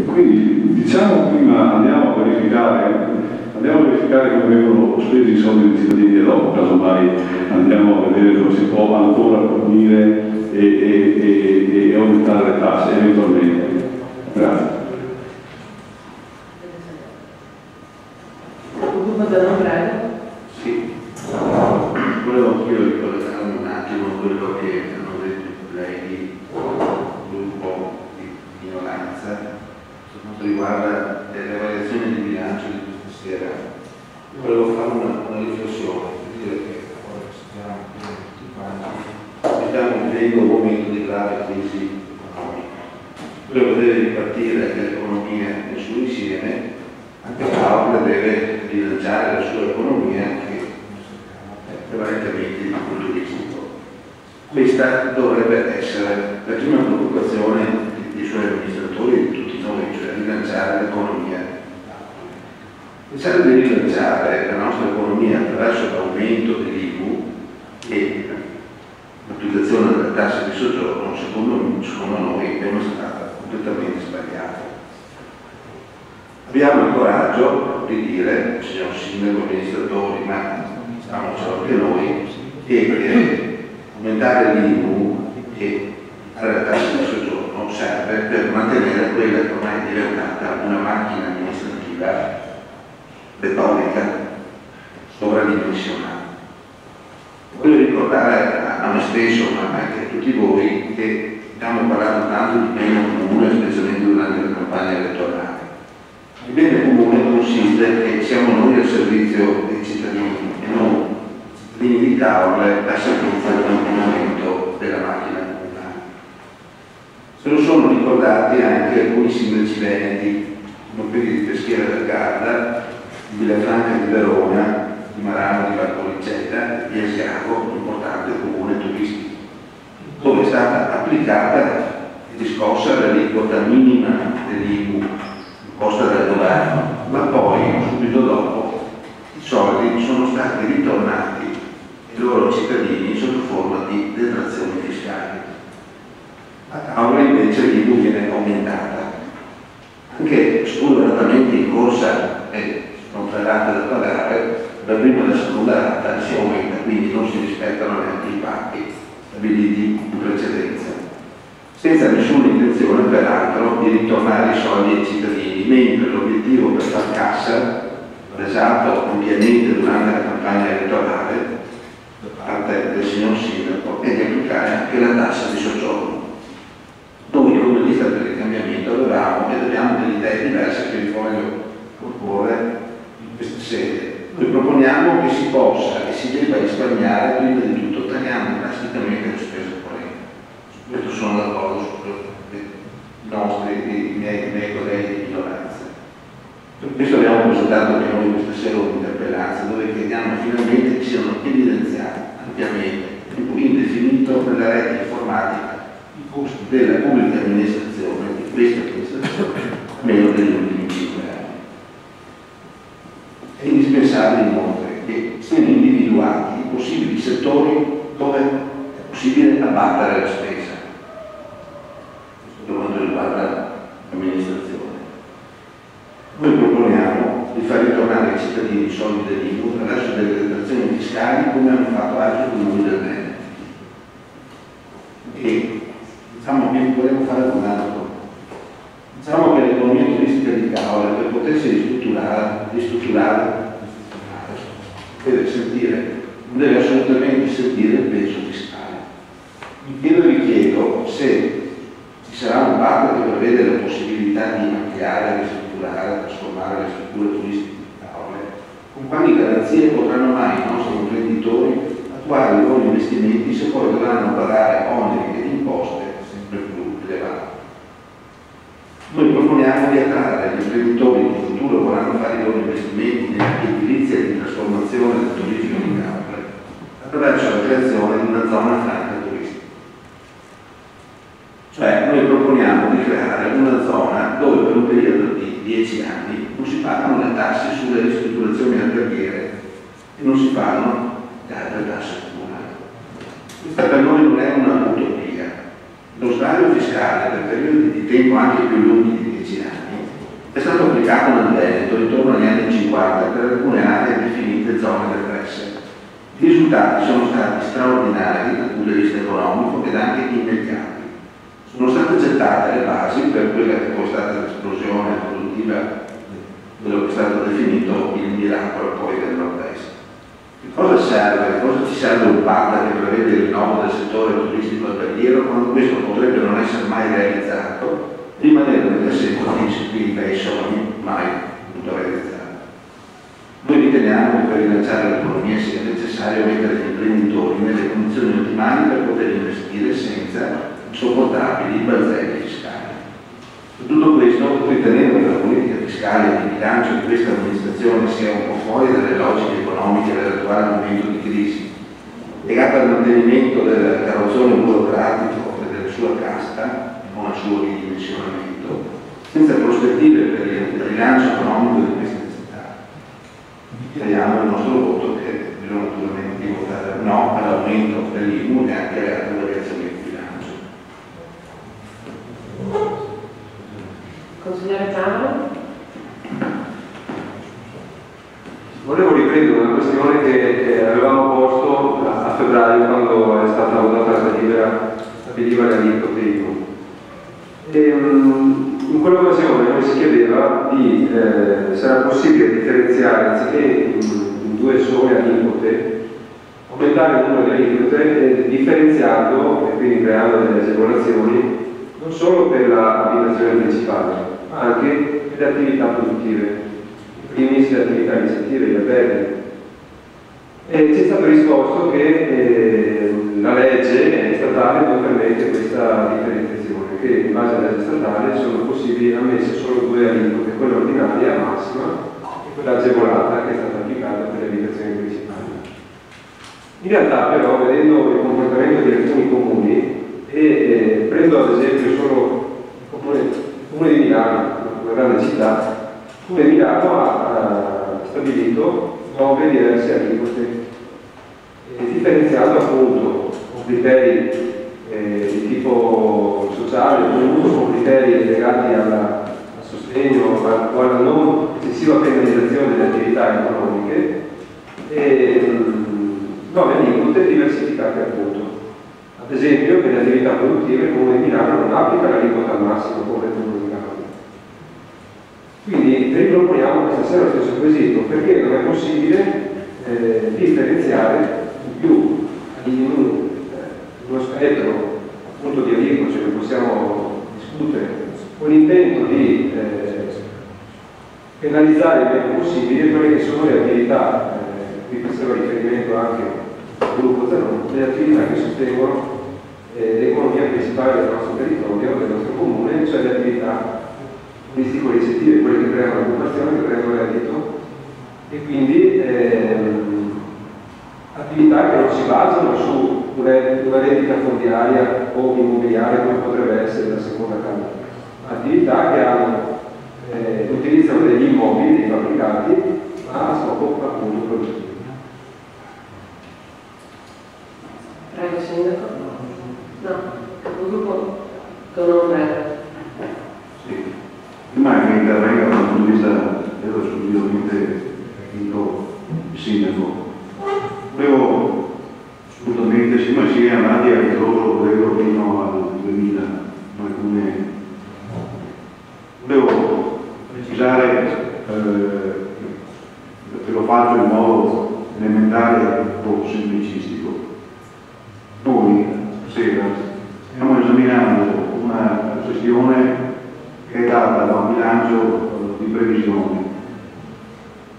Quindi diciamo prima andiamo a verificare come vengono spesi i soldi dei cittadini e dopo casomai andiamo a vedere come si può ancora punire e aumentare le tasse eventualmente. Grazie. Sì, volevo anch'io ricollegarmi un attimo a quello che hanno detto i colleghi del gruppo di minoranza per quanto riguarda le variazioni di bilancio di questa sera. Io volevo fare una riflessione, per dire che stiamo vivendo un momento di grave crisi economica. Quello che deve ripartire è l'economia nel suo insieme. Anche l'Aula deve rilanciare la sua economia che è prevalentemente di tipo turistico. Questa dovrebbe essere la prima preoccupazione dei suoi amministratori e di tutti noi, cioè rilanciare l'economia. Pensare di rilanciare la nostra economia attraverso l'aumento dell'IVU e l'applicazione della tassa di soggiorno, secondo noi, è una strada completamente sbagliata. Abbiamo il coraggio di dire, signor Sindaco, amministratori, ma diciamocelo anche noi, che aumentare l'IVU e la tassa di soggiorno serve per mantenere quella che ormai è diventata una macchina amministrativa retorica sovradimensionata. Voglio ricordare a me stesso, ma anche a tutti voi, che stiamo parlando tanto di bene comune, specialmente durante la campagna elettorale. Il bene comune consiste che siamo noi al servizio dei cittadini e non cittadini di Caorle al servizio dell'inquinamento della macchina comunale. Se lo sono ricordati anche alcuni sindaci veneti, come quelli di Peschiera del Garda, di Villafranca di Verona, di Marano di Valpolicella e di Asiago, un importante comune turistico, dove è stata applicata e discossa l'aliquota minima dell'IVU imposta dal governo, ma poi, subito dopo, i soldi sono stati ritornati ai loro cittadini sotto forma di detrazioni fiscali. A Caorle invece l'IVU viene aumentata, anche spudoratamente in corsa e non rate da pagare, la prima e la seconda rata si aumenta, quindi non si rispettano neanche i patti stabiliti in precedenza, senza nessuna intenzione peraltro di ritornare i soldi ai cittadini, mentre l'obiettivo per far cassa, resato ampiamente durante la campagna elettorale da parte del signor Sindaco, è di applicare anche la tassa di soggiorno. Noi come lista per il cambiamento avevamo ed abbiamo delle idee diverse che vi voglio proporre in questa sede. Noi proponiamo che si possa e si debba risparmiare prima di tutto tagliando drasticamente le spese correnti. Su questo sono d'accordo i miei colleghi di minoranza. Per questo abbiamo presentato anche noi questa sera un'interpellanza dove chiediamo finalmente che siano evidenziati ampiamente, in tempo indefinito, nella rete informatica i costi della pubblica amministrazione, di questa amministrazione, meno degli ultimi 5 anni. È indispensabile inoltre che siano individuati i possibili settori dove è possibile abbattere la spesa, per quanto riguarda l'amministrazione. Noi proponiamo di far ritornare ai cittadini i soldi dell'IVU attraverso delle detrazioni fiscali come hanno fatto altri comuni del Veneto. E diciamo che vogliamo fare un altro. Diciamo che l'economia turistica di Caorle, per potersi ristrutturare, non deve assolutamente sentire il peso fiscale. Mi chiedo e vi chiedo se ci sarà un patto che prevede la possibilità di ampliare, ristrutturare, trasformare le strutture turistiche di Caorle, con quali garanzie potranno mai i nostri imprenditori attuare i loro investimenti se poi dovranno pagare oneri ed imposte sempre più elevati. Noi proponiamo di attrarre gli imprenditori che in futuro vorranno fare i loro investimenti nell'edilizia di trasformazione del turismo di Caorle attraverso la creazione di una zona franca turistica. Cioè noi proponiamo di creare una zona dove per un periodo di 10 anni non si pagano le tasse sulle ristrutturazioni alberghiere e non si pagano le altre tasse comunali. Questa per noi non è una utopia. Lo sdaglio fiscale per periodi di tempo anche più lunghi di 10 anni 2050 per alcune aree definite zone depresse. I risultati sono stati straordinari dal punto di vista economico ed anche immediati. Sono state gettate le basi per quella che poi è stata l'esplosione produttiva, quello che è stato definito il miracolo poi del nord-est. Che cosa serve? Cosa ci serve un PATA che prevede il rinnovo del settore turistico alberghiero quando questo potrebbe non essere mai realizzato, rimanere nel cassetto di bei sogni mai potuto realizzare? Noi riteniamo che per rilanciare l'economia sia necessario mettere gli imprenditori nelle condizioni ottimali per poter investire senza insopportabili balzelli fiscali. Su tutto questo, ritenendo che la politica fiscale e di bilancio di questa amministrazione sia un po' fuori dalle logiche economiche dell'attuale momento di crisi, legata al mantenimento del carrozzone burocratico e della sua casta, non al suo ridimensionamento, senza prospettive per il rilancio economico di questa città, dichiariamo il nostro voto che bisogna naturalmente votare no all'aumento dell'IMU e anche alle altre variazioni di bilancio. Consigliere Camera? Volevo riprendere una questione che avevamo posto a febbraio quando è stata votata la delibera le aliquote IMU. In quell'occasione noi si chiedeva di se era possibile differenziare, anziché in due sole aliquote, aumentare il numero di aliquote differenziando e quindi creando delle agevolazioni non solo per l'abitazione principale, ma anche per le attività produttive, in primis le attività ricettive, gli alberghi. E ci è stato risposto che la legge statale non permette questa differenziazione, che in base alla legge statale sono possibili ammesse solo due aliquote, quella ordinaria massima e quella agevolata che è stata applicata per le abitazioni principali. In realtà però, vedendo il comportamento di alcuni comuni, e prendo ad esempio solo il comune di Milano, una grande città, il comune di Milano ha stabilito 9 diverse aliquote, differenziando appunto con criteri di tipo sociale, con criteri legati al sostegno o alla non eccessiva penalizzazione delle attività economiche, e 9 aliquote diversificate appunto. Ad esempio, per le attività produttive il Comune di Milano non applica l'aliquota al massimo come il Comune di Milano. Quindi riproponiamo questa sera lo stesso quesito, perché non è possibile differenziare in più in uno spettro appunto di aliquote, cioè che possiamo discutere, con l'intento di penalizzare il meno possibile quelle che sono le attività, qui faceva riferimento anche gruppo Zanon, le attività che sostengono l'economia principale del nostro territorio, del nostro comune, cioè le attività turistico-ricettive, quelle che creano occupazione, che creano reddito, e quindi attività che non si basano su una rendita fondiaria o immobiliare come potrebbe essere la seconda casa, ma attività che utilizzano degli immobili, dei fabbricati, ma a scopo appunto produttivo. Prego, Sindaco. No, un gruppo con ombra. Sì, prima che intervenga dal punto di vista esclusivamente il sindaco, volevo assolutamente, siccome si è andati a ritroso quello fino al 2000, alcune, volevo precisare che lo faccio in modo elementare e poco semplicistico. Noi stasera stiamo esaminando una questione che è data da un bilancio di previsione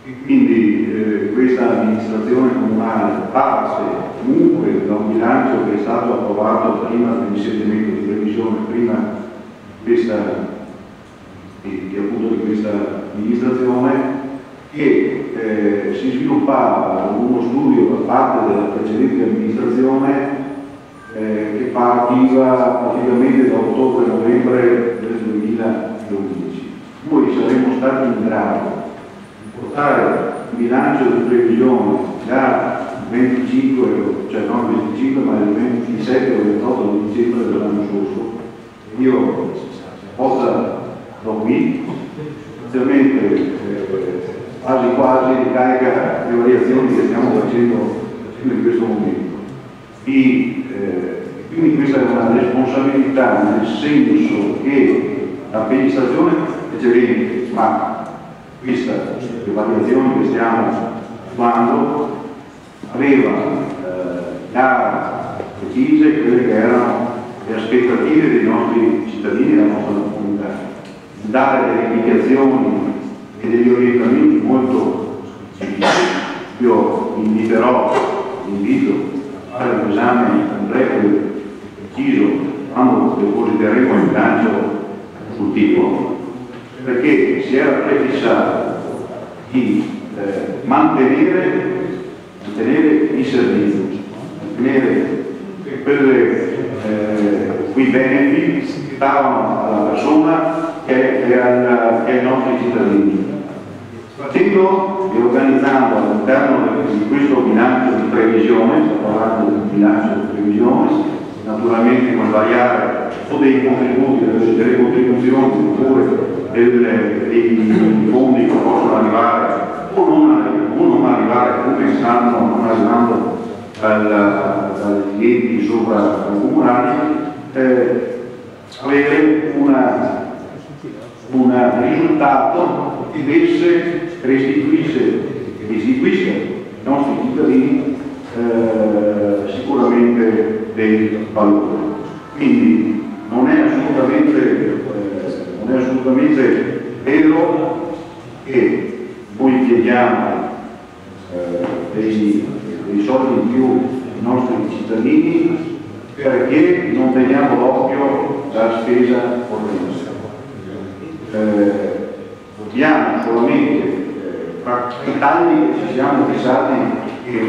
e quindi questa amministrazione comunale parte comunque da un bilancio che è stato approvato prima dell'insediamento di previsione, prima appunto di questa amministrazione, che si sviluppava uno studio da parte della precedente amministrazione che partiva praticamente da ottobre-novembre del 2012. Noi saremmo stati in grado di portare il bilancio di previsione già il 25, cioè non il 25 ma il 27 o il 28 di dicembre dell'anno scorso. Io apposta l'ho qui, sostanzialmente quasi quasi ricarica le variazioni che stiamo facendo in questo momento. Quindi questa è una responsabilità, nel senso che l'amministrazione è gerente, ma vista le variazioni che stiamo attuando, aveva già precise quelle che erano le aspettative dei nostri cittadini, della nostra comunità, dare delle indicazioni e degli orientamenti molto precisi. Io invito a fare un esame completo e preciso quando depositeremo il bilancio sul tipo, perché si era prefissato di mantenere i servizi, mantenere quei benefit che stavano alla persona e ai nostri cittadini, facendo e organizzando all'interno di questo bilancio di previsione, sto parlando di un bilancio di previsione, naturalmente con variare o dei contributi, delle contribuzioni oppure dei fondi che possono arrivare o non arrivare, come stanno non arrivando dagli enti sovracomunali, avere un risultato che restituisca ai nostri cittadini sicuramente dei valori. Quindi non è assolutamente vero che noi chiediamo dei soldi in più ai nostri cittadini perché non teniamo d'occhio la spesa corrente. Dobbiamo solamente i tagli che ci siamo fissati che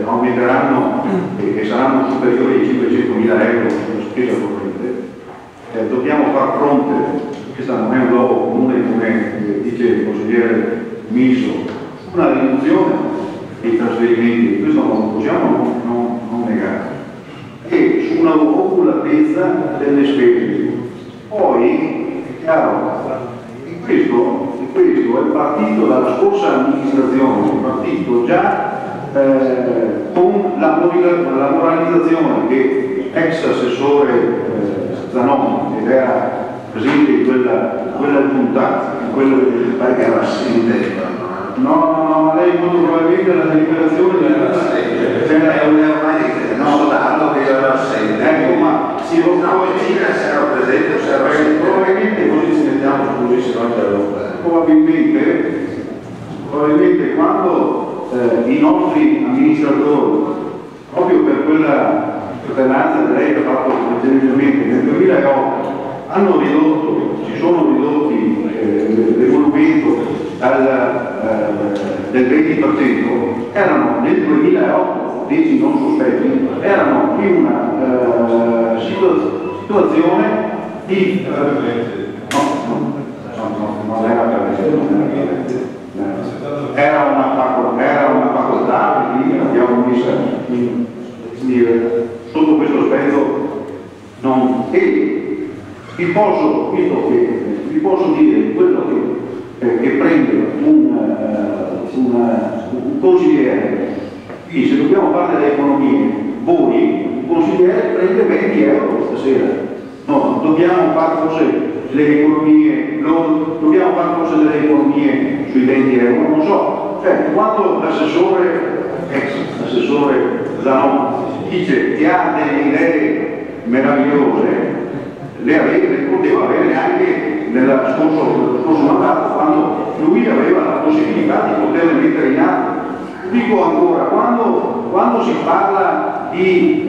aumenteranno e saranno superiori ai 500.000 euro sulla spesa corrente. Dobbiamo far fronte, questo non è un luogo comune come dice il consigliere Miso, una riduzione dei trasferimenti, questo non lo possiamo non negare, e su una oculatezza delle spese. Poi è chiaro, questo è partito dalla scorsa amministrazione, è partito già con la moralizzazione che ex assessore Zanoni, ed era presente in quella giunta, perché era assente. no, lei molto probabilmente la deliberazione non dato che era assente. Ecco, ma si se era presente o se era assente. probabilmente così ci mettiamo, così si probabilmente quando i nostri amministratori, proprio per quella fratellanza che lei ha fatto precedentemente, nel 2008 si sono ridotti l'emolumento del 20%, erano nel 2008, dici non sospetti, erano in una situazione di non era era una facoltà, quindi l'abbiamo messa sotto questo aspetto. E vi posso dire quello che prende un consigliere. Qui se dobbiamo fare delle economie, un consigliere prende 20 euro stasera. No, dobbiamo fare forse le economie, dobbiamo fare forse delle economie sui 20 euro, non so. Cioè, quando ex assessore Zanon dice che ha delle idee meravigliose, le poteva avere anche nello scorso mandato, quando lui aveva la possibilità di poterle mettere in atto. Dico ancora, quando si parla di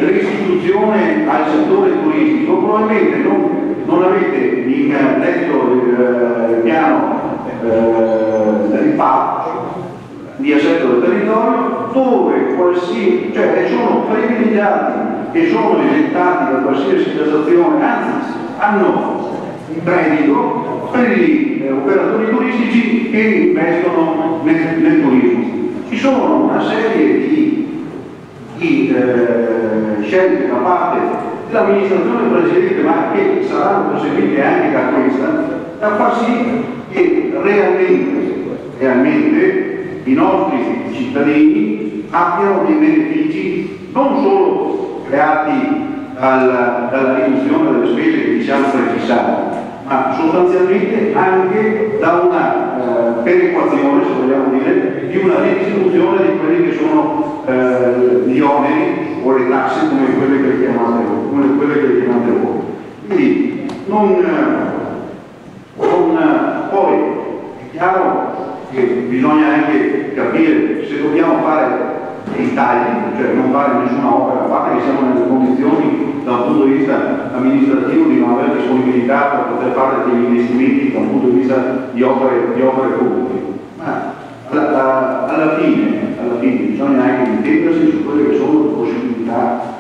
restituzione al settore turistico, probabilmente non avete letto il piano del PAP di assetto del territorio, dove sono privilegiati e sono esentati da qualsiasi tassazione, anzi hanno un credito per gli operatori turistici che investono nel turismo. Ci sono una serie di scelte da parte dell'amministrazione precedente, ma che saranno proseguite anche da questa, da far sì che realmente i nostri cittadini abbiano dei benefici non solo creati dalla riduzione delle spese che ci siamo prefissati, ma sostanzialmente anche da una perequazione, se vogliamo dire, di una ridistribuzione di quelli che sono gli oneri o le tasse come quelle che chiamate voi. Quindi poi è chiaro che bisogna anche capire se dobbiamo fare dei tagli, cioè non fare nessuna opera, a parte che siamo nelle condizioni da un punto di vista amministrativo di non avere disponibilità per poter fare degli investimenti da un punto di vista di opere pubbliche. Ma alla fine bisogna anche intendersi su quelle che sono le possibilità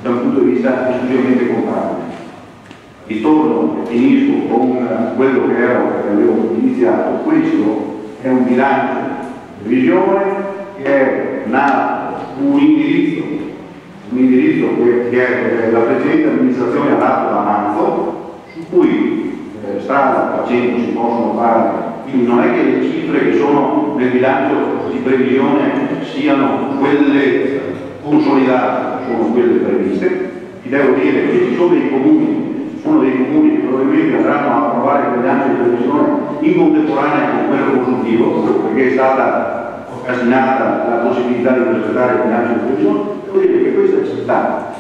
da un punto di vista esclusivamente contabile. Ritorno e finisco con quello che avevo iniziato. Questo è un bilancio di previsione che è un indirizzo che la precedente amministrazione ha dato da marzo, su cui strada facendo si possono fare, quindi non è che le cifre che sono nel bilancio di previsione siano quelle consolidate, sono quelle previste. Vi devo dire che ci sono dei comuni, uno dei comuni che probabilmente andranno a approvare il bilancio di previsione in contemporanea con quello consuntivo, perché è stata occasionata la possibilità di presentare il bilancio di previsione. Devo dire che questa città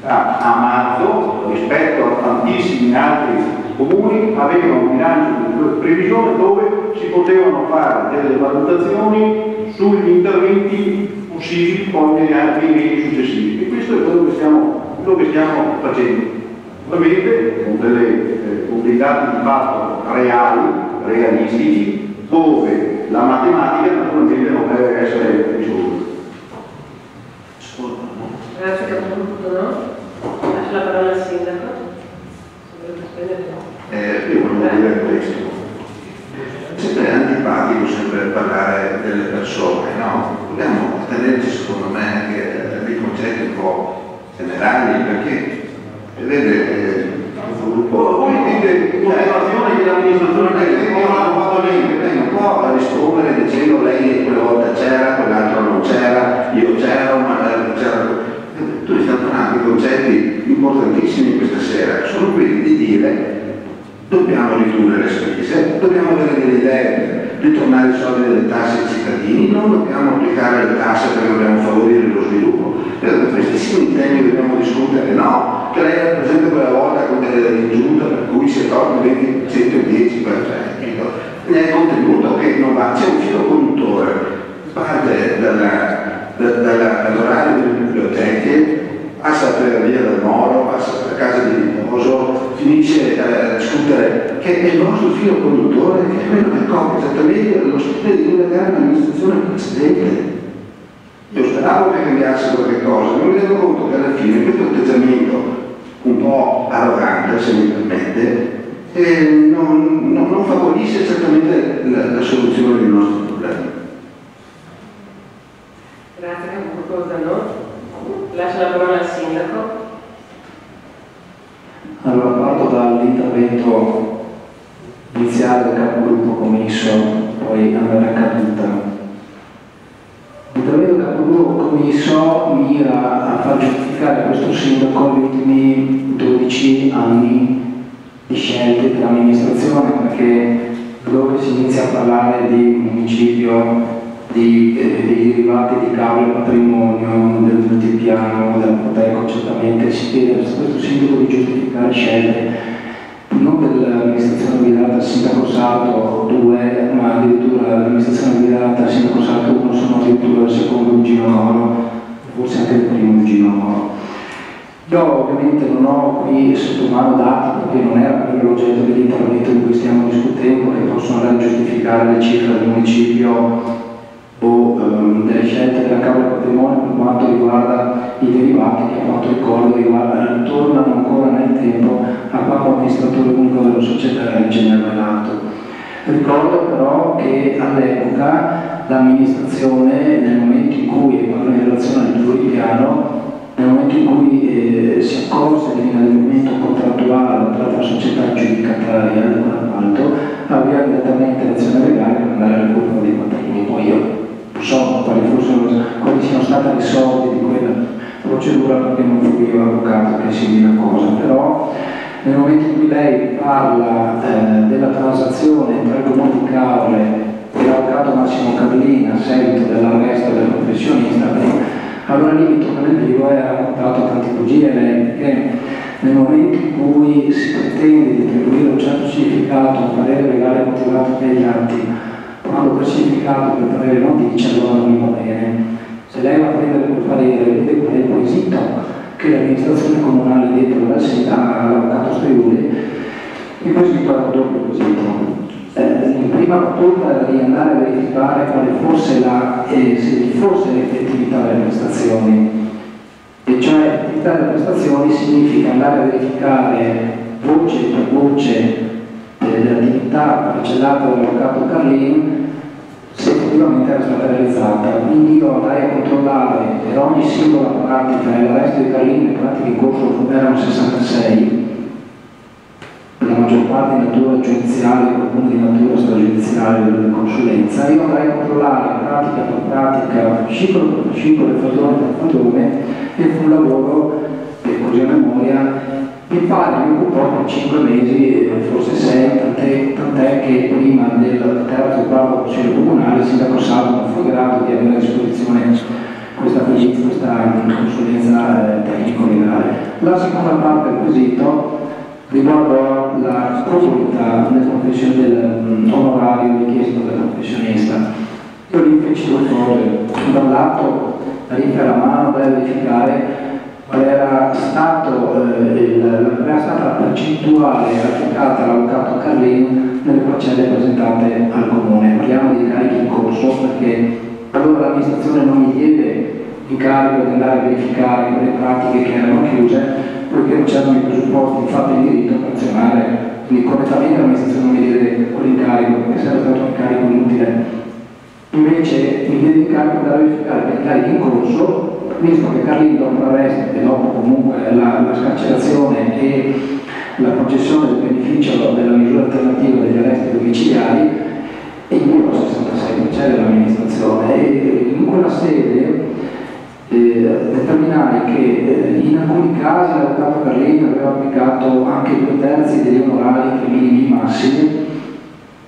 a marzo, rispetto a tantissimi altri comuni, aveva un bilancio di previsione dove si potevano fare delle valutazioni sugli interventi possibili poi negli anni successivi. E questo è quello che stiamo facendo. Ovviamente con dei dati di fatto realistici, dove la matematica naturalmente non deve essere risoluta. Grazie Capogruppo, no? Lascio la parola al Sindaco. Io volevo dire questo. Sempre antipatico sempre parlare delle persone, no? Dobbiamo tenerci secondo me anche dei concetti un po' generali, perché vedete voi dite in continuazione che l'amministrazione non ha fatto niente, lei non può rispondere dicendo lei quella volta c'era, quell'altro non c'era, io c'ero, ma c'era. Tu stai parlando di concetti importantissimi questa sera, sono quelli di dire dobbiamo ridurre le spese, dobbiamo avere delle idee, ritornare i soldi delle tasse ai cittadini, non dobbiamo applicare le tasse perché dobbiamo favorire lo sviluppo. Per questi temi dobbiamo discutere, no? Che lei rappresenta quella volta con delle giunta per cui si è tolto il 10%. Ne è contenuto che non va, c'è un filo conduttore, parte dall'orario delle biblioteche, passa per via del Moro, passa per casa di riposo, finisce a discutere che è il nostro filo conduttore, che è quello che copre esattamente lo stile di quella che era l'amministrazione precedente. Io speravo che cambiasse qualche cosa, ma mi rendo conto che alla fine questo atteggiamento un po' arrogante, se mi permette, non favorisce certamente la soluzione dei nostri problemi. Grazie Capogruppo, no? Lascio la parola al Sindaco. Allora, parto dall'intervento iniziale del Capogruppo Commisso, poi andare a caduta. L'intervento del Capogruppo Commisso mira a far giustificare a questo Sindaco gli ultimi 12 anni di scelte dell'amministrazione, perché dove si inizia a parlare di municipio, dei derivati di cavo e patrimonio, del multipiano, dell'apoteco, certamente si chiede a questo sindaco di giustificare scelte non dell'amministrazione guidata dal sindaco Sarto 2, ma addirittura l'amministrazione guidata dal sindaco Sarto 1 sono addirittura il secondo Eugenio Noro, forse anche il primo Eugenio Noro. Io ovviamente non ho qui sotto mano dati, perché non era quello l'oggetto dell'intervento di cui stiamo discutendo, che possono andare a giustificare le cifre del municipio o delle scelte della Camera del Patrimonio per quanto riguarda i derivati, che a quanto ricordo tornano ancora nel tempo a quando amministratore unico della società era l'ingegnere Melato. Ricordo però che all'epoca l'amministrazione, nel momento in cui, in relazione al pluripiano, nel momento in cui si accorse dell'inadempimento contrattuale tra la società aggiudicataria dell'appalto, avvia immediatamente la fui io l'avvocato che si dica cosa, però nel momento in cui lei parla della transazione tra il Comune di Caore e l'avvocato Massimo Carlin a seguito dell'arresto del professionista, allora lì mi torna nel vivo e ha raccontato tante bugie lei, perché nel momento in cui si pretende di attribuire un certo significato, un parere legale motivato negli atti, quando quel significato quel parere non dice, allora non va bene. Se lei va a prendere quel parere, vede qual è il quesito che l'amministrazione comunale dentro la rassegna all'avvocato Straiuli, il quesito era doppio quesito. In prima battuta era di andare a verificare quale fosse se vi fosse l'effettività delle prestazioni, e cioè l'effettività delle prestazioni significa andare a verificare voce per voce dell'attività parcellata dall'avvocato Carlin se effettivamente era stata realizzata. Quindi io andai a controllare per ogni singola pratica, e l'arresto di Carlin, le pratiche in corso erano 66, per la maggior parte di natura giudiziale, qualcuno di natura stragiudiziale della consulenza. Io andai a controllare pratica per pratica, fascicolo per fascicolo, faldone per faldone, e fu un lavoro, così a memoria, che pare mi occupò per 5 mesi, forse 6, tant'è che prima del terzo e quarto consiglio comunale il sindaco Salvo non fu in grado di avere a disposizione questa consulenza tecnico-legale. La seconda parte del quesito riguardo la probabilità dell'onorario richiesto dal professionista. Io lì feci due cose: da un lato la mano da verificare qual era stata la percentuale applicata all'avvocato Carlin nelle parcelle presentate al comune. Parliamo di carichi in corso, perché allora l'amministrazione non mi diede l'incarico di andare a verificare quelle pratiche che erano chiuse, poiché non c'erano i presupposti di fatto di diritto per azionare. Quindi correttamente l'amministrazione non mi diede quell'incarico, perché sarebbe stato un incarico inutile. Invece mi diede l'incarico di andare a verificare quei carichi in corso, visto che Carlin dopo l'arresto e dopo comunque la scarcerazione e la concessione del beneficio della misura alternativa degli arresti domiciliari, e io ho 66% dell'amministrazione, e in quella sede determinai che in alcuni casi l'avvocato Carlin aveva applicato anche 2/3 degli onorari che minimi massimi.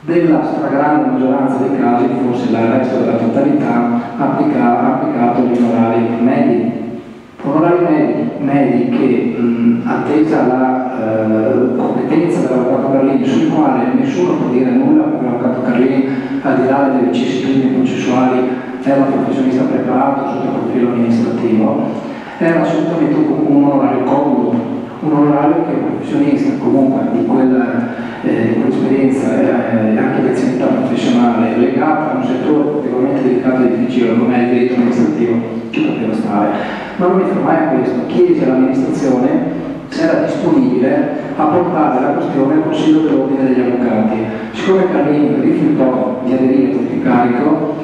Della stragrande maggioranza dei casi, forse l'arresto della totalità, ha applicato gli onorari medi. Onorari medi che, attesa la competenza dell'avvocato Carlin, sul quale nessuno può dire nulla, perché l'avvocato Carlin, al di là delle vicissitudini processuali, era un professionista preparato sotto il profilo amministrativo, era assolutamente un onorario comodo, un onorario che un professionista comunque di quell'esperienza e anche di azionità professionale legata a un settore particolarmente delicato e difficile come è il diritto amministrativo ci poteva stare. Ma non mi fermai a questo, chiesi all'amministrazione se era disponibile a portare la questione al Consiglio dell'Ordine degli Avvocati. Siccome Carlin rifiutò di aderire a questo incarico,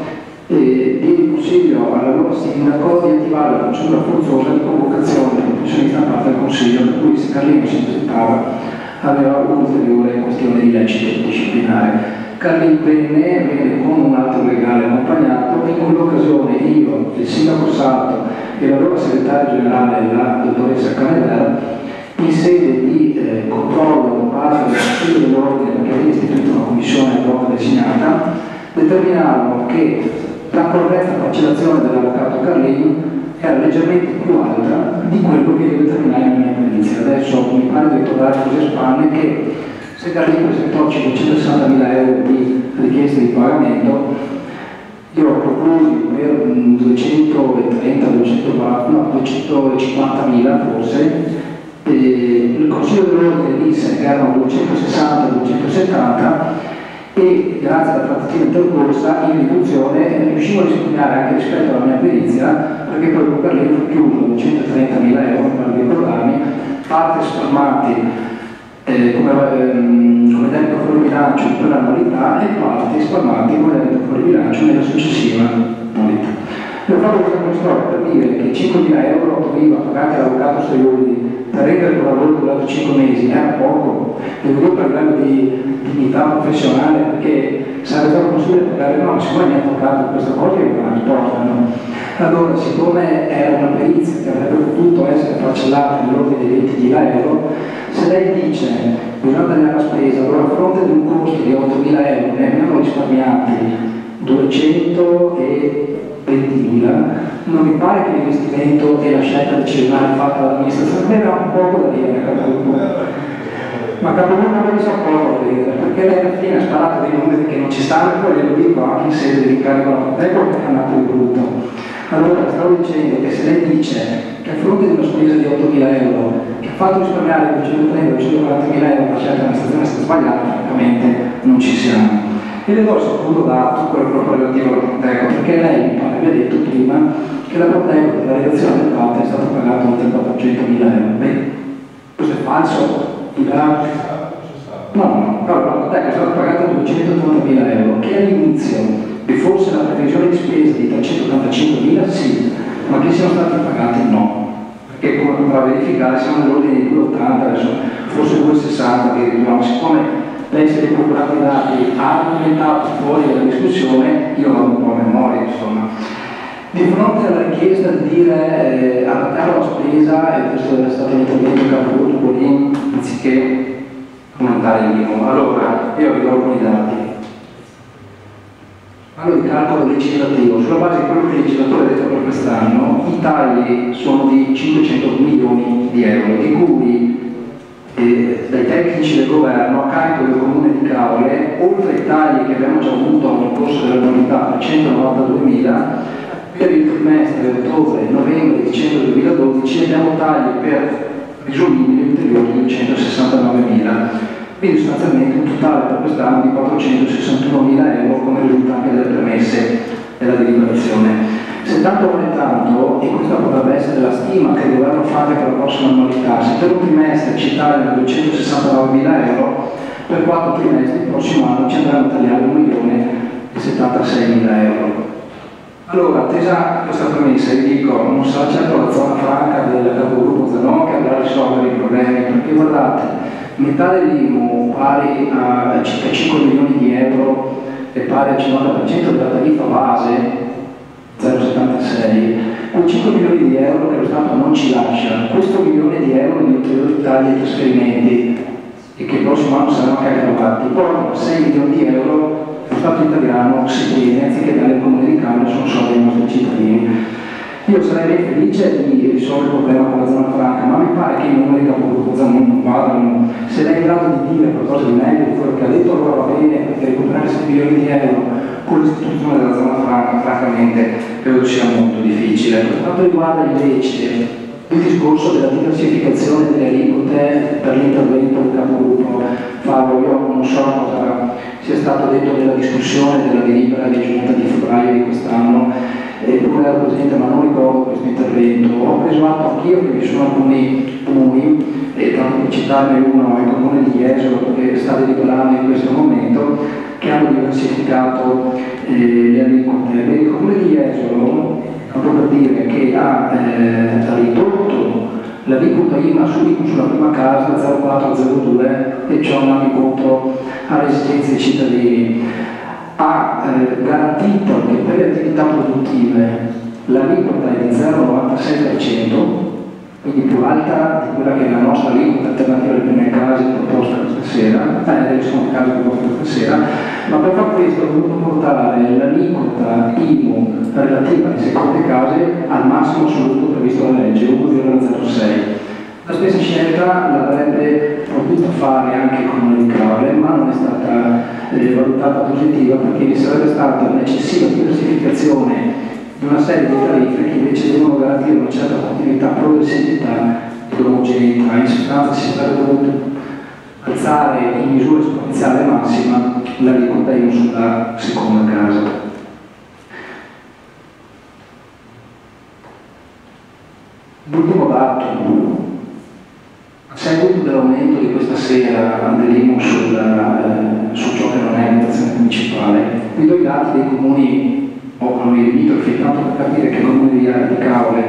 diedi consiglio all'allora sindaco di attivare la procedura forzosa di convocazione del professionista da parte del Consiglio, per cui se Carlin si presentava aveva un'ulteriore questione di illecito disciplinare. Carlin venne con un altro legale accompagnato, e in quell'occasione io, il sindaco Salto e l'allora segretario generale, la dottoressa Canever, in sede di controllo da parte del Consiglio dell'Ordine, perché aveva istituito una commissione proprio designata, determinarono che la corretta parcellazione dell'avvocato Carlin era leggermente più alta di quello che io determinai nella mia perizia. Adesso mi pare di ricordare così a spanne che se Carlin presentò 560.000 euro di richieste di pagamento, io proposi per 250.000 forse, il Consiglio dell'Ordine disse che erano 260-270, e grazie alla trattativa intercorsa in riduzione riuscivo a risparmiare anche rispetto alla mia perizia, perché poi con Carlin fu chiuso 230.000 euro per ricordarmi, parte spalmati come debito fuori bilancio per l'annualità e parte spalmati come debito fuori bilancio nella successiva annualità. Ho fatto questa storia per dire che 5.000 euro veniva pagati all'avvocato Straiuli per rendere quel lavoro durato 5 mesi, era poco, devo dire per livello di dignità professionale, perché sarebbe stato possibile pagare, no, siccome mi ha toccato questa cosa io non la risposta, no? Allora, siccome era una perizia che avrebbe potuto essere parcellata nell'ordine di 20.000 euro, se lei dice bisogna tagliare la spesa, allora a fronte di un costo di 8.000 euro ne abbiamo risparmiati 220.000, non mi pare che l'investimento e la scelta decisionale fatta dall'amministrazione aveva un poco da dire a Capogruppo. Ma Capogruppo non mi sa poco da dire, perché lei alla fine ha sparato dei numeri che non ci stanno e poi glielo dico anche in sede di incarico alla Proteco perché è andato di brutto. Allora stavo dicendo che se lei dice che a fronte di una spesa di 8.000 euro che ha fatto risparmiare 230.000-240.000 euro la scelta dell'amministrazione è stata sbagliata, francamente non ci siamo. E le do il secondo dato, quello proprio relativo alla Proteco, perché lei mi pare abbia detto prima che la Proteco per la redazione del PAT è stata pagata oltre 400.000 euro. Beh, questo è falso? No, la Proteco è stata pagata 280.000 euro, che all'inizio vi fosse la previsione di spesa di 385.000, sì, ma che siano stati pagati no, perché come potrà verificare siamo nell'ordine di 2,80, adesso forse 2,60 addirittura, ma siccome lei si è procurato i dati, ha argomentato fuori dalla discussione, io vado un po' a memoria, insomma. Di fronte alla richiesta di dire adattare la spesa, e questo è stato l'intervento che ha voluto Bolin, anziché commentare il minimo. Allora, io vi do alcuni dati. Parlo di calcolo legislativo, sulla base di quello che il legislatore ha detto per quest'anno, i tagli sono di 500 milioni di euro, di cui dai tecnici del governo a carico del comune di Caole, oltre ai tagli che abbiamo già avuto nel corso dell'annualità per 192.000, per il trimestre ottobre, novembre e dicembre 2012 abbiamo tagli per risumibili ulteriori di 169.000. Quindi sostanzialmente un totale per quest'anno di 461.000 euro come risulta anche delle premesse della deliberazione. Se tanto non è tanto, e questa potrebbe essere la stima che il governo fa anche per la prossima annualità, se per un trimestre ci tagliano 269.000 euro, per 4 trimestri il prossimo anno ci andranno a tagliare 1.076.000 euro. Allora, attesa questa premessa, vi dico, non sarà certo la zona franca del capogruppo Zanon che andrà a risolvere i problemi, perché guardate, metà dell'IMU pari a circa 5 milioni di euro e pari al 50% della tariffa base 0,76, con 5 milioni di euro che lo Stato non ci lascia, questo milione di euro di ulteriori tagli e trasferimenti e che il prossimo anno saranno anche aggravati, portano a 6 milioni di euro lo Stato italiano si tiene, anziché dare il comune di Caole, sono soldi ai nostri cittadini. Io sarei felice di risolvere il problema con la zona franca, ma mi pare che i numeri di Capogruppo Zanon non vadano. Se lei è in grado di dire qualcosa di meglio di quello che ha detto, allora va bene, perché recuperare 6 milioni di euro con l'istituzione della zona franca, francamente, credo sia molto difficile. Per quanto riguarda invece il discorso della diversificazione delle aliquote per l'intervento del capogruppo Fabio, io non so cosa sia stato detto nella discussione della delibera di giunta di febbraio di quest'anno, come era presente, ma non ricordo questo intervento. Ho preso atto anch'io che vi sono alcuni comuni, e tanto per citarne uno, il comune di Jesolo, che sta deliberando in questo momento, che hanno diversificato le aliquote. Il comune di Jesolo, proprio per dire che ha ridotto l'aliquota IMA sulla prima casa da 0,402 e ciò non incontro alle esigenze dei cittadini. Ha garantito che per le attività produttive l'aliquota è di 0,96%, quindi più alta di quella che è la nostra aliquota alternativa alle prime case proposta questa sera, delle seconde case proposte questa sera, ma per far questo ho voluto portare l'aliquota IMU relativa alle seconde case al massimo assoluto previsto dalla legge, 1,06. La stessa scelta l'avrebbe potuto fare anche il comune di Caole, ma non è stata valutata positiva perché vi sarebbe stata un'eccessiva diversificazione di una serie di tariffe che invece devono garantire una certa continuità, progressività ed omogeneità. In sostanza si sarebbe dovuto alzare in misura esponenziale massima l'aliquota IMU sulla seconda casa. L'ultimo dato, a seguito dell'aumento di questa sera dell'IMU su ciò che non è l'abitazione principale, vi do i dati dei comuni o i limitrofi, tanto per capire che il comune di Caole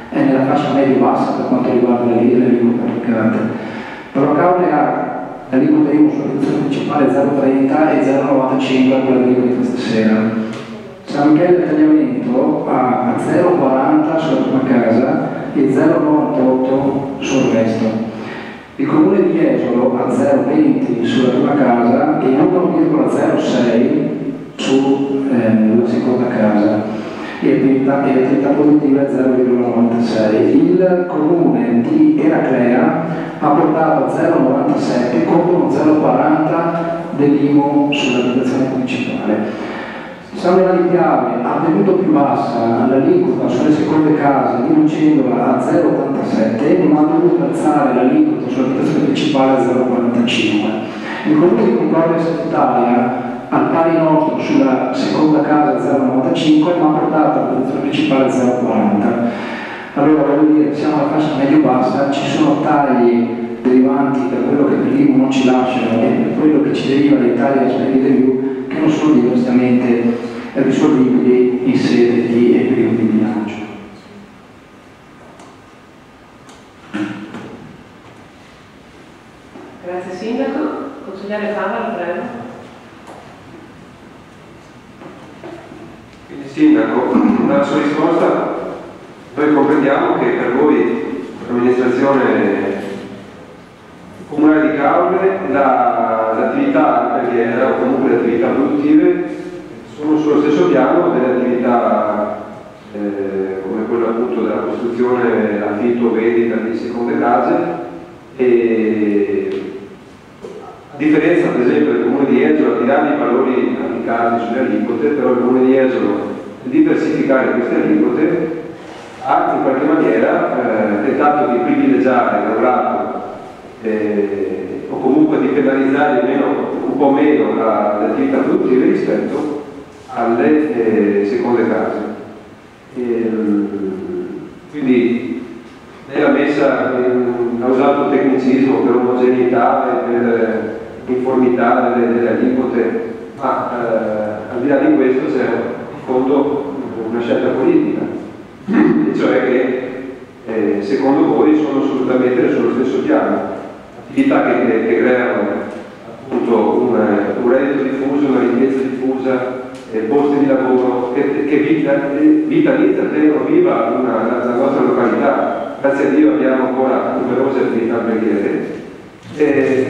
è nella fascia medio-bassa per quanto riguarda le aliquote applicate. Però Caole ha l'aliquota IMU sull'abitazione principale 0,30 e 0,95 quella di questa sera. San Michele del Tagliamento a 0,40 sulla prima casa e 0,98 sul resto. Il comune di Jesolo a 0,20 sulla prima casa e 1,06 sulla seconda casa e attività produttiva 0,96. Il comune di Eraclea ha portato a 0,97 contro 0,40 dell'IMU sull'abitazione principale. San Milano di Piave ha tenuto più bassa l'aliquota sulle seconde case, riducendola a 0,87, ma ha dovuto alzare l'aliquota sull'abitazione principale a 0,45. Il comune di Concordia Statutalia al pari nostro sulla seconda casa 0,95, ma ha portato l'abitazione principale a 0,40. Allora voglio dire, siamo alla fascia medio-bassa, ci sono tagli derivanti da quello che per l'IMU non ci lasciano e per quello che ci deriva dai tagli alla spending review che non sono diversamente risolvibili in sede di periodo di bilancio. Grazie Sindaco. Consigliere Favaro, prego. Quindi Sindaco, dalla sua risposta noi comprendiamo che per voi l'amministrazione comunale di Caorle l'attività alberghiera o comunque le attività produttive sono sullo stesso piano delle attività come quella appunto della costruzione, affitto, vendita di seconde case e a differenza ad esempio del comune di Jesolo, al di là dei valori applicati sulle aliquote, però il comune di Jesolo nel diversificare queste aliquote ha in qualche maniera tentato di privilegiare da un lato o comunque di penalizzare un po' meno le attività produttive rispetto alle seconde case. Quindi lei ha usato il tecnicismo per omogeneità e per uniformità delle aliquote, ma al di là di questo c'è in fondo una scelta politica, e cioè che secondo voi sono assolutamente sullo stesso piano. Attività che creano appunto un reddito diffuso, una ricchezza diffusa, posti di lavoro che vitalizza, tengono viva la nostra località. Grazie a Dio abbiamo ancora numerose attività alberghiere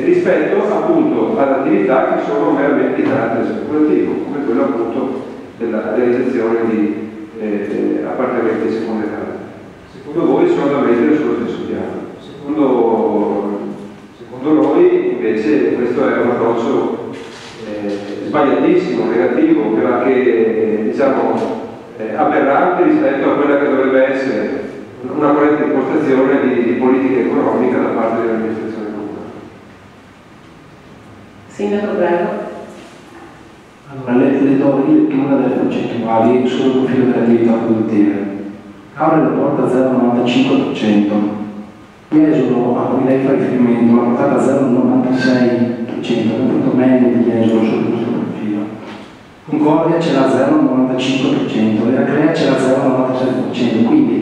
rispetto appunto ad attività che sono meramente di carattere speculativo, come quello appunto della realizzazione di appartamenti di seconde case. Secondo voi sono da mettere sullo stesso piano. Secondo noi invece questo è un approccio sbagliatissimo, negativo, che diciamo aberrante rispetto a quella che dovrebbe essere una corretta impostazione di politica economica da parte dell'amministrazione comunale. Sindaco, prego. Allora, le do lettura delle percentuali sul profilo delle attività produttive. Caorle lo porta a 0,95%. Jesolo, a cui lei fa riferimento, l'ha portata a 0,96%, è un punto medio di Jesolo sul nostro profilo. Concordia ce l'ha 0,95%, Eraclea ce l'ha 0,97%, quindi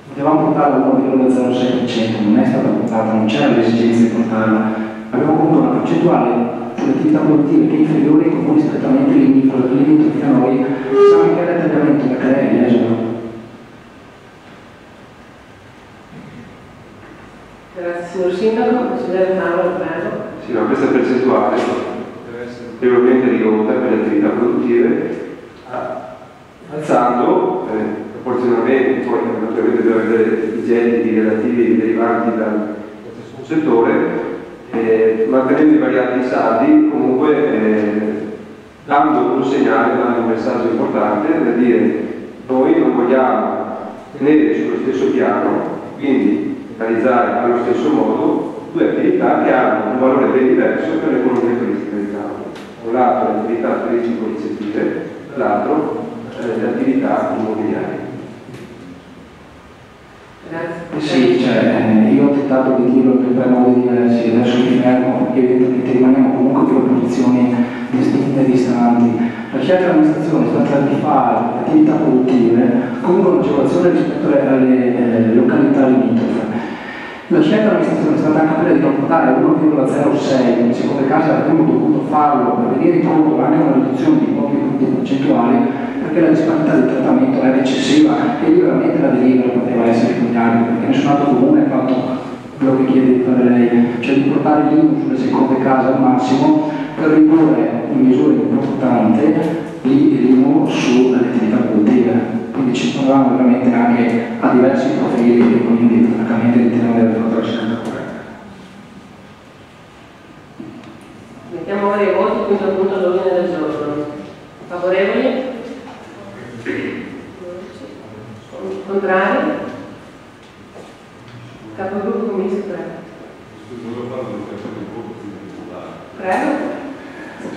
potevamo portarla a 1,06%, non è stata portata, non c'era l'esigenza di portarla. Abbiamo comunque una percentuale sulle attività produttive che è inferiore ai comuni strettamente limitrofi a noi. San Michele del Tagliamento, Eraclea e Jesolo. Grazie signor Sindaco. Consigliere Favaro, prego. Sì, ma questa percentuale deve essere ulteriormente ridotta per le attività produttive, alzando proporzionalmente, poi naturalmente deve avere i gettiti relativi derivanti dal settore, mantenendo invariati i saldi, comunque dando un segnale, dando un messaggio importante nel dire noi non vogliamo tenere sullo stesso piano, quindi realizzare allo stesso modo due attività che hanno un valore ben diverso per l'economia turistica di Caorle. Da un lato le attività turistico-ricettive, dall'altro le attività immobiliari. Grazie. Sì, cioè, io ho tentato di dirlo per tre modi diversi, adesso mi fermo, evidentemente rimaniamo comunque con posizioni distinte e distanti. La scelta dell'amministrazione è stata di fare attività produttive comunque un'agevolazione rispetto alle località limitrofe. La scelta dell'amministrazione è stata anche quella di non portare a 1,06, in seconde case avremmo dovuto farlo per venire incontro anche a una riduzione di pochi punti percentuali, perché la disparità di trattamento era eccessiva e lì veramente la delibera poteva essere pugnale, perché nessun altro comune ha fatto quello che chiede di fare lei, cioè di portare l'IMU sulle seconde case al massimo per ridurre in misura importante l'IMU sulle attività produttive. Quindi ci trovavamo veramente anche a diversi profili e quindi francamente riteniamo di aver fatto la scelta corretta. Mettiamo ora i voti, quinto punto all'ordine del giorno. Favorevoli? Contrari? Capogruppo commesso, prego. Prego?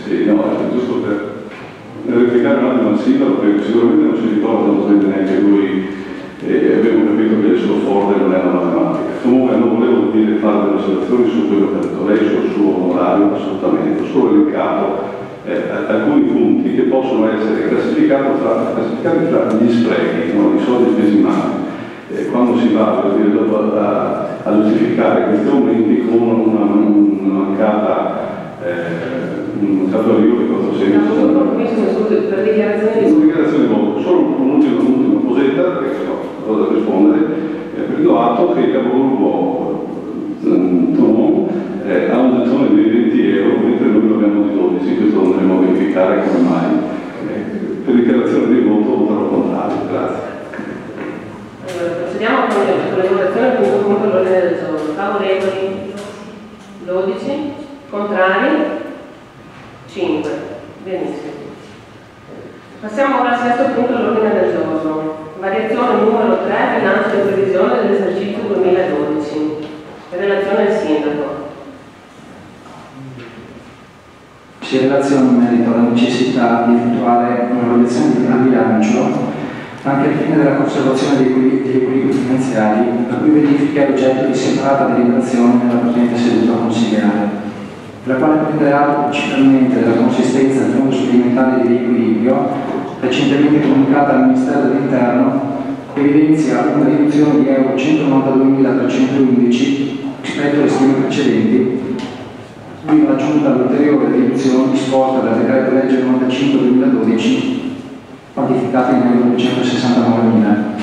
Sì, no, è giusto per verificare un attimo al sindaco, perché sicuramente non si ricorda, non sapete neanche lui, e abbiamo capito che il suo forte non è la matematica. Comunque non volevo dire fare delle osservazioni su quello che ha detto lei, sul suo onorario, assolutamente, solo elencato alcuni punti che possono essere classificati fra gli sprechi, no? I soldi spesi male. Quando si va dopo a giustificare questi aumenti con una mancata un capolavoro di questo senso. Per dichiarazione di voto. Solo un'ultima cosetta, perché so cosa rispondere. Prendo atto che il capogruppo ha una gestione di 20 euro, mentre noi lo abbiamo di 12, questo lo andremo a verificare come mai. Per dichiarazione di voto voterò contrario, grazie. Procediamo con le votazioni del punto punto all'ordine del giorno. Favorevoli 12, contrari 5. Benissimo. Passiamo ora al sesto punto all'ordine del giorno. Variazione numero 3, bilancio di previsione dell'esercizio 2012. Relazione del sindaco. Si relaziona in merito alla necessità di effettuare una valutazione di bilancio anche al fine della conservazione degli equilibri finanziari, la cui verifica è oggetto di separata deliberazione nella presente seduta consigliare, la quale prende atto principalmente della consistenza del fondo sperimentale di riequilibrio, recentemente comunicata al Ministero dell'Interno, che evidenzia una riduzione di euro 192.311 rispetto alle stime precedenti, cui va aggiunta l'ulteriore riduzione disposta dal decreto legge 95/2012, quantificata in euro 269.000.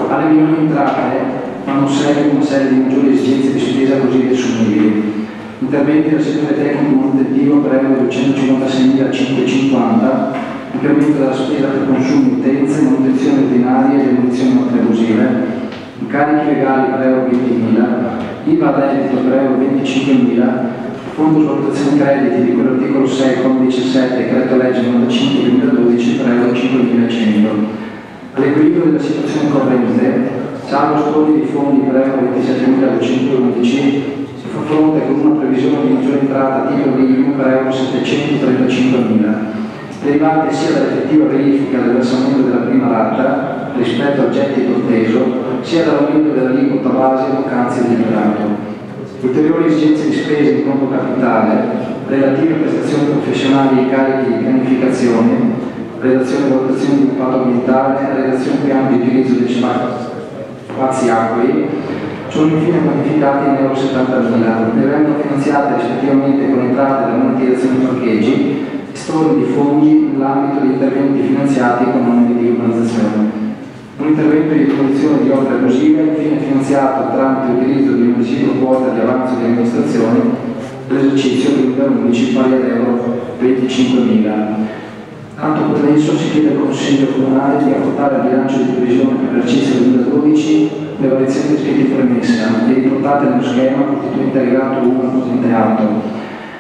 Alle minori entrate fanno seguito una serie di maggiori esigenze di spesa così riassumibili. Interventi del settore tecnico manutentivo per euro 256.550, incremento della spesa per consumi, utenze, manutenzione ordinaria e demolizioni non abusive, incarichi legali per euro 20.000, IVA a reddito per euro 25.000, Fondo svalutazione crediti di quell'articolo 6, comma 17, decreto legge 95/2012 per euro 5.100. All'equilibrio della situazione corrente, salvo storni di fondi per euro 27.211, si fa fronte con una previsione di maggiore entrata a titolo di IMU per euro 735.000, derivante sia dall'effettiva verifica del versamento della prima rata rispetto al gettito atteso, sia dall'aumento dell'aliquota base poc'anzi deliberato. Ulteriori esigenze di spese in conto capitale relative a prestazioni professionali e carichi di pianificazione, redazione e valutazione di impatto ambientale, redazione piano di utilizzo degli spazi acquei, sono infine quantificati in euro 70.000 e vengono finanziate rispettivamente con entrate da monetizzazione parcheggi e storni di fondi nell'ambito di interventi finanziati con oneri di urbanizzazione. Un intervento di demolizione di opere abusive, infine finanziato tramite l'utilizzo di un residuo quota di avanzo di amministrazione dell'esercizio 2011 pari ad euro 25.000. Tanto premesso, si chiede al Consiglio Comunale di apportare al bilancio di previsione per l'esercizio 2012 le variazioni descritte premesse e riportate nello schema costituente allegato 1 presente atto,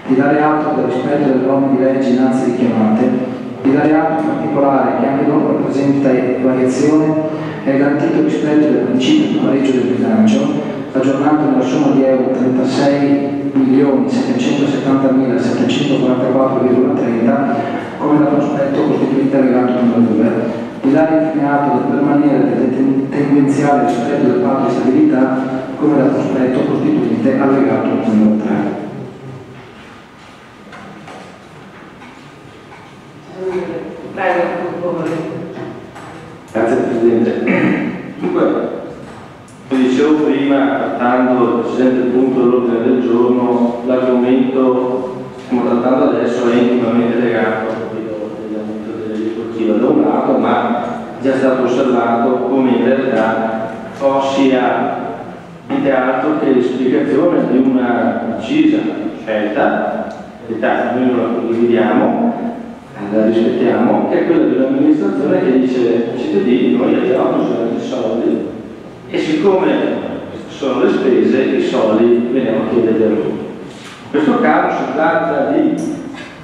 di dare atto del rispetto delle norme di legge innanzi richiamate, di dare atto in particolare che anche dopo la presente variazione è garantito il rispetto del principio di pareggio del bilancio, aggiornato nella somma di euro 36.770.744,30 come da prospetto costituente allegato numero 2, di dare infine atto del permanere del tendenziale rispetto del patto di stabilità come da prospetto costituente allegato numero 3. Grazie Presidente. Dunque, come dicevo prima, trattando il precedente punto dell'ordine del giorno, l'argomento che stiamo trattando adesso è intimamente legato all'aumento delle osservato come in realtà sia niente altro che l'esplicazione di una precisa scelta, noi non la condividiamo, la rispettiamo, che è quella di un'amministrazione che dice ai cittadini: noi abbiamo bisogno di soldi e siccome sono le spese, i soldi veniamo a chiederli a loro. In questo caso si tratta di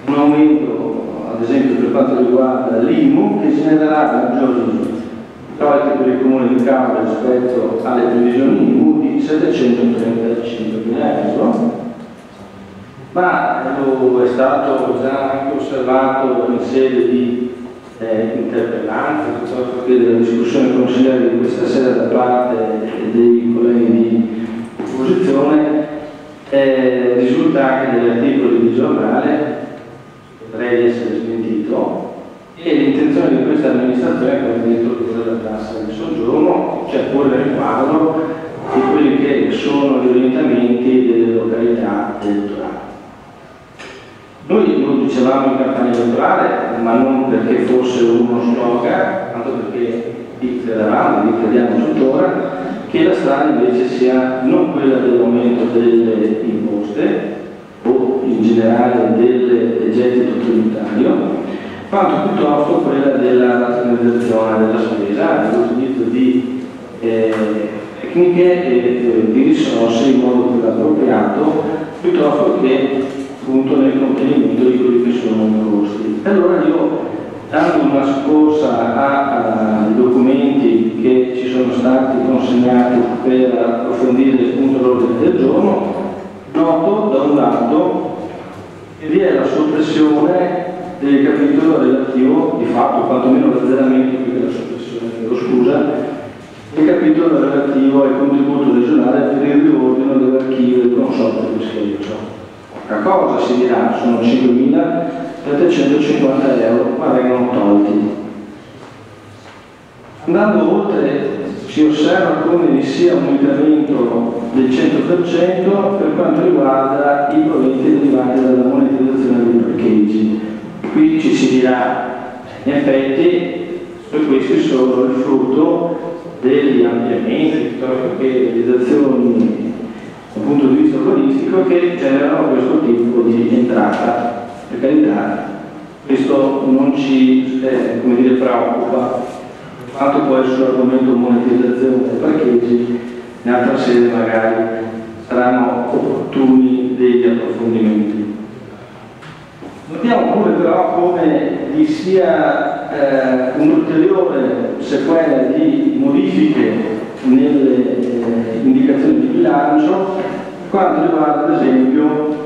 un aumento, ad esempio per quanto riguarda l'IMU, che genererà maggiori introiti per il comune di Capua rispetto alle previsioni IMU di 735.000 euro, ma è stato già anche osservato in sede di interpellanza, piuttosto che della discussione consigliare di questa sera da parte dei colleghi di opposizione, risulta che negli articoli di giornale, potrei essere smentito, e l'intenzione di questa amministrazione è quella di introdurre la tassa del soggiorno, cioè pure nel quadro di quelli che sono gli orientamenti delle località elettorali. Noi lo dicevamo in campagna elettorale, ma non perché fosse uno slogan, tanto perché vi credevamo, vi crediamo tuttora, che la strada invece sia non quella dell'aumento delle imposte o in generale del gettito tributario, quanto piuttosto quella della razionalizzazione della spesa, dell'utilizzo di tecniche e di risorse in modo più appropriato, piuttosto che appunto nel contenimento di quelli che sono i costi. Allora io, dando una scorsa ai documenti che ci sono stati consegnati per approfondire appunto l'ordine del giorno, noto da un lato che vi è la soppressione del capitolo relativo, di fatto quantomeno l'azzeramento, più che la soppressione, chiedo scusa, del capitolo relativo al contributo regionale per il riordino dell'archivio del consorzio di Scherzo. La cosa si dirà, sono 5.750 euro, ma vengono tolti. Andando oltre si osserva come vi sia un incremento del 100% per quanto riguarda i proventi derivanti dalla monetizzazione dei parcheggi. Qui ci si dirà, in effetti, questi sono il frutto degli ampliamenti, piuttosto che realizzazioni dal punto di vista urbanistico che generano questo tipo di entrata. Per carità, questo non ci preoccupa, quanto può essere l'argomento monetizzazione dei parcheggi, in altra sede magari saranno opportuni degli approfondimenti. Notiamo pure però come vi sia un'ulteriore sequela di modifiche nelle indicazioni di bilancio, quanto riguarda ad esempio,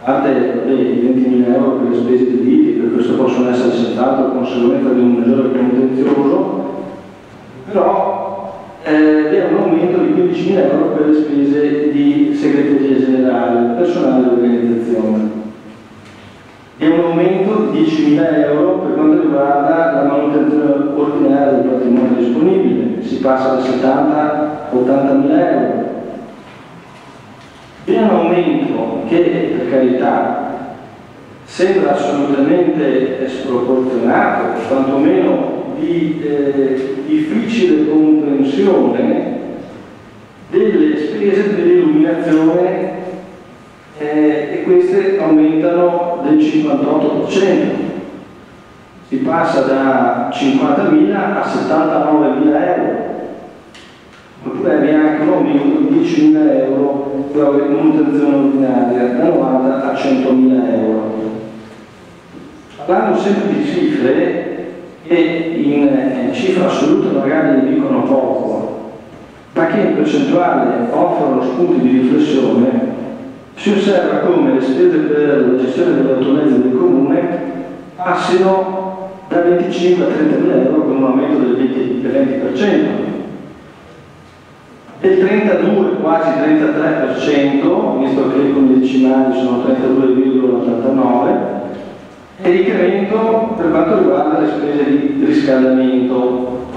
a parte i 20.000 euro per le spese di diti, per questo possono essere senz'altro a conseguenza di un maggiore contenzioso, però vi è un aumento di 15.000 euro per le spese di segreteria generale, personale e organizzazione. E un aumento di 10.000 euro per quanto riguarda la manutenzione ordinaria del patrimonio disponibile, si passa da 70 a 80.000 euro. È un aumento che, per carità, sembra assolutamente sproporzionato, quantomeno di difficile comprensione delle spese per l'illuminazione, e queste aumentano del 58%. Si passa da 50.000 a 79.000 euro. Oppure vi è anche un aumento di 10.000 euro per la manutenzione ordinaria, da 90 a 100.000 euro. Parlando sempre di cifre, che in cifra assoluta magari ne dicono poco, ma che in percentuale offrono spunti di riflessione, si osserva come le spese per la gestione delle automezzi del comune passino da 25 a 30.000 euro con un aumento del 20%. Del 32, quasi 33%, visto che con i decimali sono 32,89, e l'incremento per quanto riguarda le spese di riscaldamento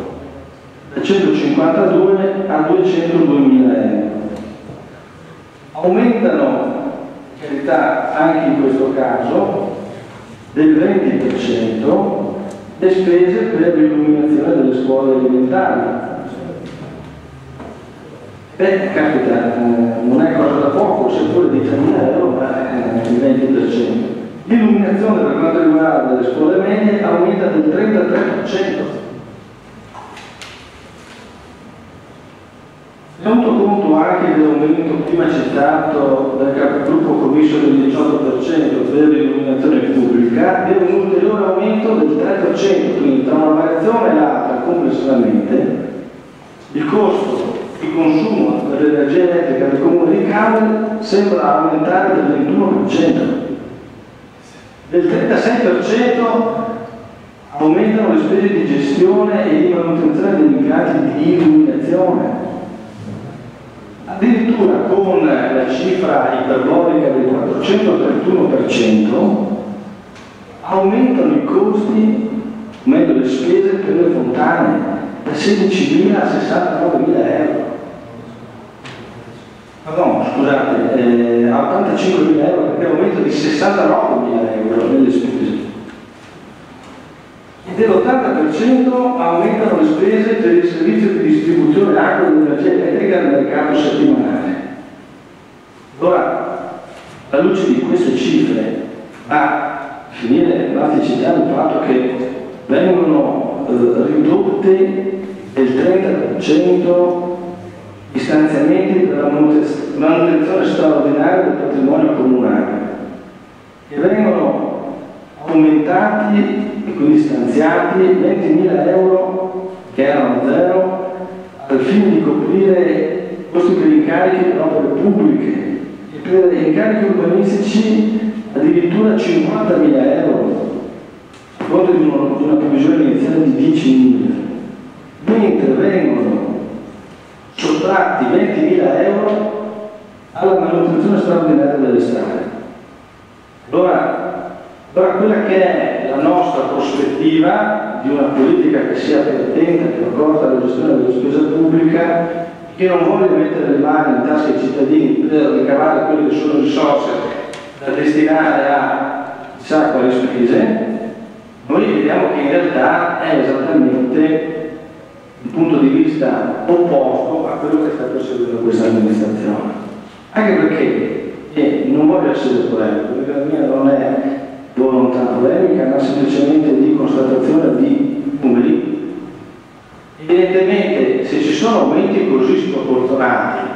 da 152 a 202.000 euro. Aumentano, in realtà anche in questo caso, del 20% le spese per l'illuminazione delle scuole elementari. Capita, non è cosa da poco, seppure di 3.000 euro, ma il 20%. L'illuminazione per quanto riguarda le scuole medie aumenta del 33%. Tenuto conto anche dell'aumento prima citato del capogruppo commisso del 18% per l'illuminazione pubblica e un ulteriore aumento del 3%, quindi tra una variazione e l'altra complessivamente il costo di consumo dell'energia elettrica del comune di Cameri sembra aumentare del 21%. Del 36% aumentano le spese di gestione e di manutenzione degli impianti di illuminazione. Addirittura con la cifra iperbolica del 431% aumentano i costi, o meglio le spese per le fontane, da 16.000 a 69.000 euro. Pardon, scusate, a 85.000 euro perché aumento di 69.000 euro nelle spese. E dell'80% aumentano le spese per il servizio di distribuzione acqua ed energia elettrica nel mercato settimanale. Allora, alla luce di queste cifre, a finire, basti citare il fatto che vengono ridotte del 30% gli stanziamenti per la manutenzione straordinaria del patrimonio comunale, che vengono aumentati e quindi stanziati 20.000 euro che erano zero al fine di coprire costi per incarichi per opere pubbliche e per incarichi urbanistici addirittura 50.000 euro a fronte di una previsione iniziale di 10.000, mentre vengono sottratti 20.000 euro alla manutenzione straordinaria delle strade. Allora quella che è la nostra prospettiva di una politica che sia più attenta, più accorta alla gestione della spesa pubblica, che non voglia mettere le mani in tasca ai cittadini per ricavare quelle che sono risorse da destinare a chissà quali spese, noi vediamo che in realtà è esattamente il punto di vista opposto a quello che sta perseguendo questa amministrazione. Anche perché, e non voglio essere polemico, perché la mia non è volontà polemica, ma semplicemente di constatazione di numeri. Evidentemente, se ci sono aumenti così sproporzionati,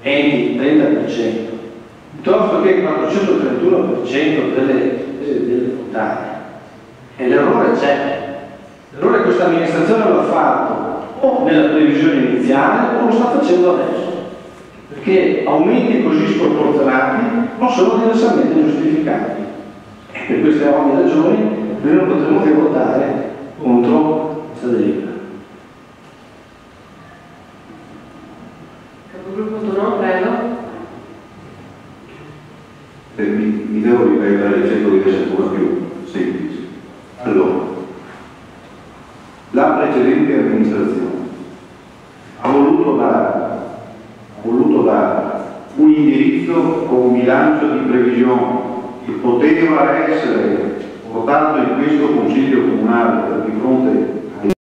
20-30%, piuttosto che il 431% delle fontane, e l'errore c'è. Allora questa amministrazione l'ha fatto o nella previsione iniziale o lo sta facendo adesso, perché aumenti così sproporzionati non sono diversamente giustificati e per queste ovvie ragioni noi non potremo che votare contro questa delibera. Capogruppo Turno, prego. Mi devo ripetere, cerco di essere ancora più semplice. Allora, la precedente amministrazione ha voluto dare un indirizzo con un bilancio di previsione che poteva essere portato in questo Consiglio Comunale di fronte